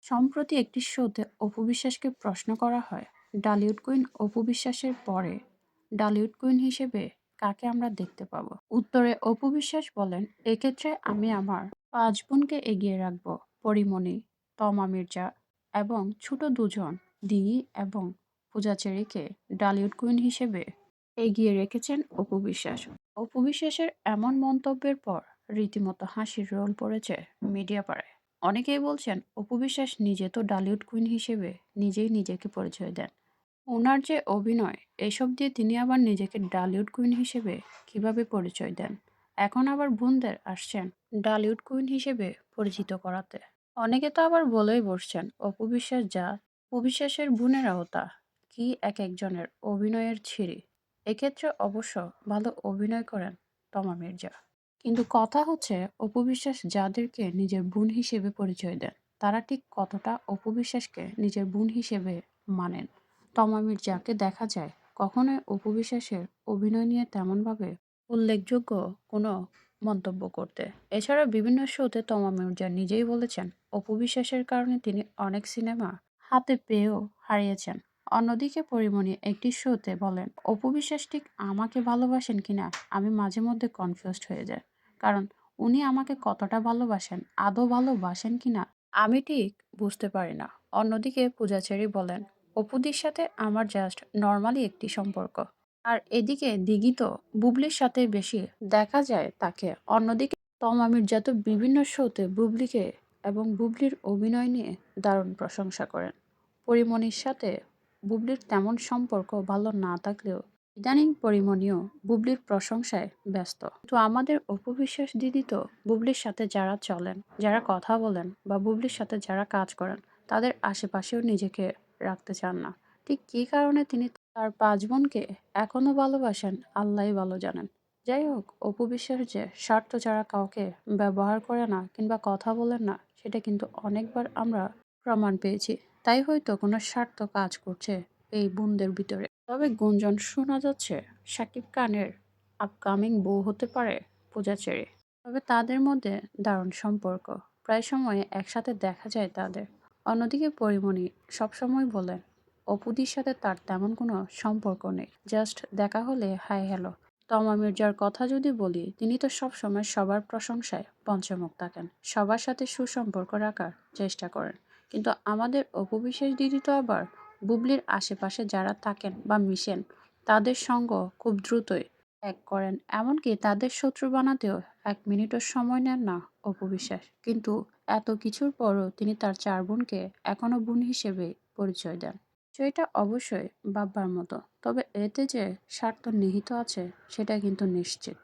সম্প্রতি একটি শোতে অপু বিশ্বাসকে প্রশ্ন করা হয়, ডালিউড কুইন অপু বিশ্বাসের পরে ডালিউড কুইন হিসেবে কাকে আমরা দেখতে পাবো। উত্তরে অপু বিশ্বাস বলেন, এক্ষেত্রে আমি আমার 5 বোনকে এগিয়ে রাখবো। পরিমণি, তমা মির্জা এবং ছোট দুজন দিঘি এবং পূজা চেরিকে ডালিউড কুইন হিসেবে এগিয়ে রেখেছেন অপু বিশ্বাস। অপু বিশ্বাসের এমন মন্তব্যের পর রীতিমতো হাসির রোল পড়েছে মিডিয়া পাড়ায়। অনেকেই বলছেন অপু বিশ্বাস নিজে তো ডালিউড কুইন হিসেবে নিজেই নিজেকে পরিচয় দেন। ওনার যে অভিনয়, এসব দিয়ে তিনি আবার নিজেকে ডালিউড কুইন হিসেবে কিভাবে পরিচয় দেন? এখন আবার বোনদের আসছেন ডালিউড কুইন হিসেবে পরিচিত করাতে। অনেকে তো আবার বলেই বসছেন অপু বিশ্বাস যা, অপু বিশ্বাসের বোনেরাও তা। কি এক একজনের অভিনয়ের ছিরি। এক্ষেত্রে অবশ্য ভালো অভিনয় করেন তমা মির্জা। কিন্তু কথা হচ্ছে অপু বিশ্বাস যাদেরকে নিজের বোন হিসেবে পরিচয় দেন, তারা ঠিক কতটা অপু বিশ্বাসকে নিজের বোন হিসেবে মানেন। তমা মির্জাকে দেখা যায় কখনোই অপু বিশ্বাসের অভিনয় নিয়ে তেমনভাবে উল্লেখযোগ্য কোনো মন্তব্য করতে। এছাড়া বিভিন্ন শোতে তমা মির্জা নিজেই বলেছেন অপু বিশ্বাসের কারণে তিনি অনেক সিনেমা হাতে পেয়েও হারিয়েছেন। অন্যদিকে পরিমণি একটি শোতে বলেন, অপু বিশ্বাস ঠিক আমাকে ভালোবাসেন কিনা আমি মাঝে মধ্যে কনফিউজড হয়ে যাই। কারণ উনি আমাকে কতটা ভালোবাসেন, আদৌ ভালোবাসেন কিনা আমি ঠিক বুঝতে পারি না। অন্যদিকে পূজাচেরি বলেন, অপুদির সাথে আমার জাস্ট নর্মালি একটি সম্পর্ক। আর এদিকে দিঘি তো বুবলির সাথে বেশি দেখা যায় তাকে। অন্যদিকে তমা মির্জা তো বিভিন্ন শোতে বুবলিকে এবং বুবলির অভিনয় নিয়ে দারুণ প্রশংসা করেন। পরিমণির সাথে বুবলির তেমন সম্পর্ক ভালো না থাকলেও ইদানিং পরিমণিও বুবলির প্রশংসায় ব্যস্ত। তো আমাদের অপু বিশ্বাস দিদি তো বুবলির সাথে যারা চলেন, যারা কথা বলেন বা বুবলির সাথে যারা কাজ করেন, তাদের আশেপাশেও নিজেকে রাখতে চান না। ঠিক কী কারণে তিনি তার 5 বোনকে এখনো ভালোবাসেন আল্লাহই ভালো জানেন। যাই হোক, অপু বিশ্বাস যে স্বার্থ ছাড়া কাউকে ব্যবহার করে না কিংবা কথা বলেন না, সেটা কিন্তু অনেকবার আমরা প্রমাণ পেয়েছি। তাই হয়তো কোনো স্বার্থ কাজ করছে এই বোনদের ভিতরে। তবে গুঞ্জন শোনা যাচ্ছে শাকিব খানের আপকামিং বউ হতে পারে পূজা চেরি। তবে তাদের মধ্যে দারুণ সম্পর্ক, প্রায় সময় একসাথে দেখা যায় তাদের। অন্যদিকে পরিমণি সবসময় বলেন অপুদির সাথে তার তেমন কোনো সম্পর্ক নেই, জাস্ট দেখা হলে হাই হ্যালো। তমা মির্জার কথা যদি বলি, তিনি তো সবসময় সবার প্রশংসায় পঞ্চমুখ থাকেন, সবার সাথে সুসম্পর্ক রাখার চেষ্টা করেন। কিন্তু আমাদের অপু বিশ্বাস দিদি তো আবার বুবলির আশেপাশে যারা থাকেন বা মিশেন, তাদের সঙ্গ খুব দ্রুতই ত্যাগ করেন। এমনকি তাদের শত্রু বানাতেও 1 মিনিটও সময় নেন না অপু বিশ্বাস। কিন্তু এত কিছুর পরও তিনি তার 4 বোনকে এখনো বোন হিসেবে পরিচয় দেন। বিষয়টা অবশ্যই ভাববার মতো। তবে এতে যে স্বার্থ নিহিত আছে সেটা কিন্তু নিশ্চিত।